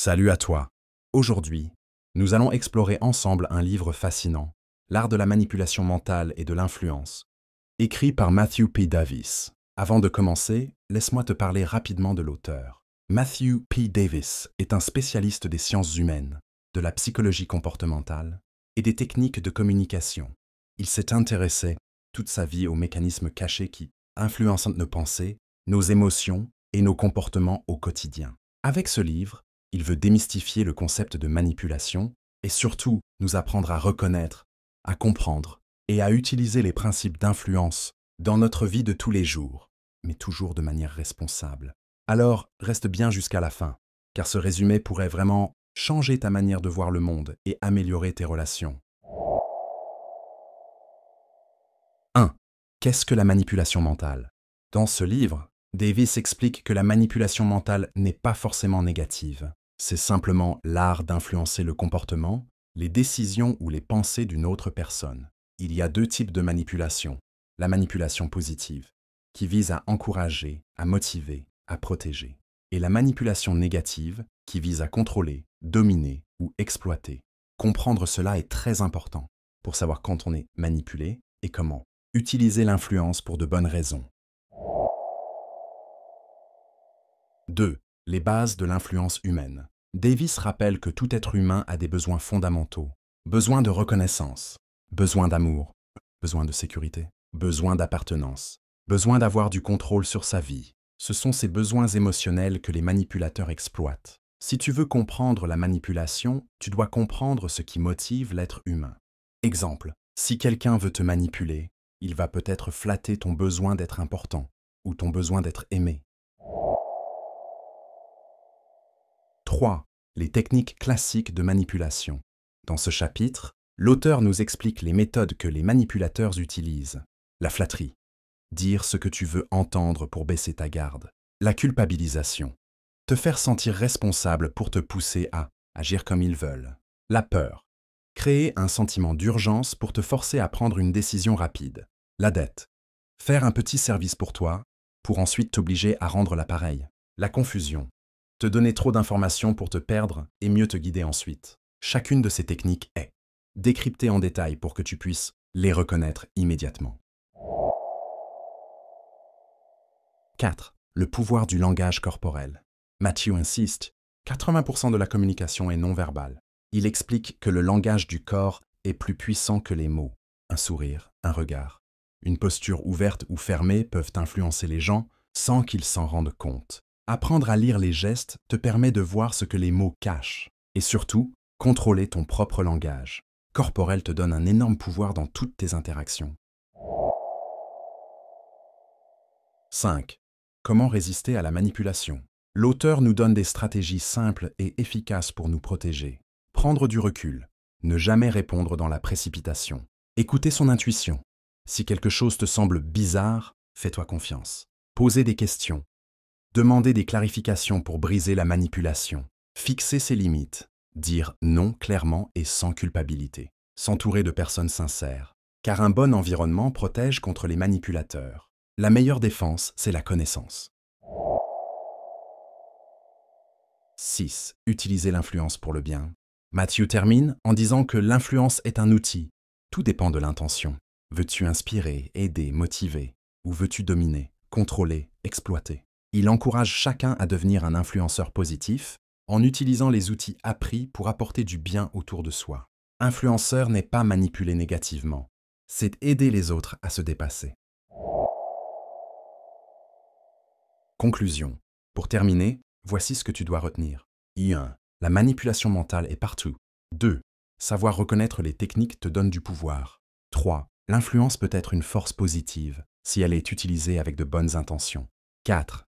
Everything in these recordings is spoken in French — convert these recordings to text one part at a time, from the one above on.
Salut à toi. Aujourd'hui, nous allons explorer ensemble un livre fascinant, L'art de la manipulation mentale et de l'influence, écrit par Matthew P. Davis. Avant de commencer, laisse-moi te parler rapidement de l'auteur. Matthew P. Davis est un spécialiste des sciences humaines, de la psychologie comportementale et des techniques de communication. Il s'est intéressé toute sa vie aux mécanismes cachés qui influencent nos pensées, nos émotions et nos comportements au quotidien. Avec ce livre, il veut démystifier le concept de manipulation et surtout nous apprendre à reconnaître, à comprendre et à utiliser les principes d'influence dans notre vie de tous les jours, mais toujours de manière responsable. Alors, reste bien jusqu'à la fin, car ce résumé pourrait vraiment changer ta manière de voir le monde et améliorer tes relations. 1. Qu'est-ce que la manipulation mentale? Dans ce livre, Davis explique que la manipulation mentale n'est pas forcément négative. C'est simplement l'art d'influencer le comportement, les décisions ou les pensées d'une autre personne. Il y a deux types de manipulation. La manipulation positive, qui vise à encourager, à motiver, à protéger. Et la manipulation négative, qui vise à contrôler, dominer ou exploiter. Comprendre cela est très important pour savoir quand on est manipulé et comment. Utiliser l'influence pour de bonnes raisons. 2. Les bases de l'influence humaine. Davis rappelle que tout être humain a des besoins fondamentaux. Besoin de reconnaissance, besoin d'amour, besoin de sécurité, besoin d'appartenance, besoin d'avoir du contrôle sur sa vie. Ce sont ces besoins émotionnels que les manipulateurs exploitent. Si tu veux comprendre la manipulation, tu dois comprendre ce qui motive l'être humain. Exemple, si quelqu'un veut te manipuler, il va peut-être flatter ton besoin d'être important ou ton besoin d'être aimé. 3. Les techniques classiques de manipulation. Dans ce chapitre, l'auteur nous explique les méthodes que les manipulateurs utilisent. La flatterie. Dire ce que tu veux entendre pour baisser ta garde. La culpabilisation. Te faire sentir responsable pour te pousser à agir comme ils veulent. La peur. Créer un sentiment d'urgence pour te forcer à prendre une décision rapide. La dette. Faire un petit service pour toi, pour ensuite t'obliger à rendre l'appareil. La confusion. Te donner trop d'informations pour te perdre et mieux te guider ensuite. Chacune de ces techniques est décryptée en détail pour que tu puisses les reconnaître immédiatement. 4. Le pouvoir du langage corporel. Matthew insiste, 80% de la communication est non verbale. Il explique que le langage du corps est plus puissant que les mots. Un sourire, un regard, une posture ouverte ou fermée peuvent influencer les gens sans qu'ils s'en rendent compte. Apprendre à lire les gestes te permet de voir ce que les mots cachent. Et surtout, contrôler ton propre langage corporel te donne un énorme pouvoir dans toutes tes interactions. 5. Comment résister à la manipulation? L'auteur nous donne des stratégies simples et efficaces pour nous protéger. Prendre du recul. Ne jamais répondre dans la précipitation. Écouter son intuition. Si quelque chose te semble bizarre, fais-toi confiance. Poser des questions. Demander des clarifications pour briser la manipulation. Fixer ses limites. Dire non clairement et sans culpabilité. S'entourer de personnes sincères. Car un bon environnement protège contre les manipulateurs. La meilleure défense, c'est la connaissance. 6. Utiliser l'influence pour le bien. Matthew termine en disant que l'influence est un outil. Tout dépend de l'intention. Veux-tu inspirer, aider, motiver? Ou veux-tu dominer, contrôler, exploiter? Il encourage chacun à devenir un influenceur positif en utilisant les outils appris pour apporter du bien autour de soi. Influenceur n'est pas manipuler négativement, c'est aider les autres à se dépasser. Conclusion. Pour terminer, voici ce que tu dois retenir. 1. La manipulation mentale est partout. 2. Savoir reconnaître les techniques te donne du pouvoir. 3. L'influence peut être une force positive si elle est utilisée avec de bonnes intentions. 4.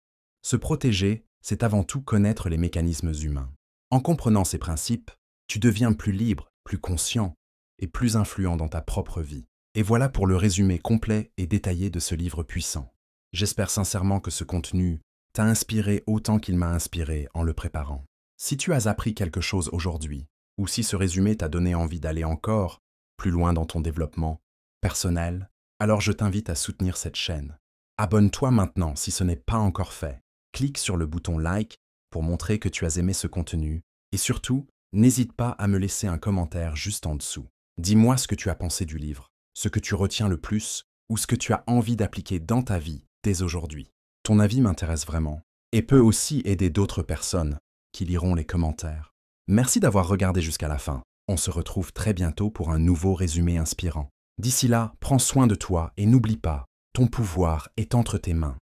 Se protéger, c'est avant tout connaître les mécanismes humains. En comprenant ces principes, tu deviens plus libre, plus conscient et plus influent dans ta propre vie. Et voilà pour le résumé complet et détaillé de ce livre puissant. J'espère sincèrement que ce contenu t'a inspiré autant qu'il m'a inspiré en le préparant. Si tu as appris quelque chose aujourd'hui, ou si ce résumé t'a donné envie d'aller encore plus loin dans ton développement personnel, alors je t'invite à soutenir cette chaîne. Abonne-toi maintenant si ce n'est pas encore fait. Clique sur le bouton like pour montrer que tu as aimé ce contenu Et surtout, n'hésite pas à me laisser un commentaire juste en dessous. Dis-moi ce que tu as pensé du livre, ce que tu retiens le plus ou ce que tu as envie d'appliquer dans ta vie dès aujourd'hui. Ton avis m'intéresse vraiment et peut aussi aider d'autres personnes qui liront les commentaires. Merci d'avoir regardé jusqu'à la fin. On se retrouve très bientôt pour un nouveau résumé inspirant. D'ici là, prends soin de toi et n'oublie pas, ton pouvoir est entre tes mains.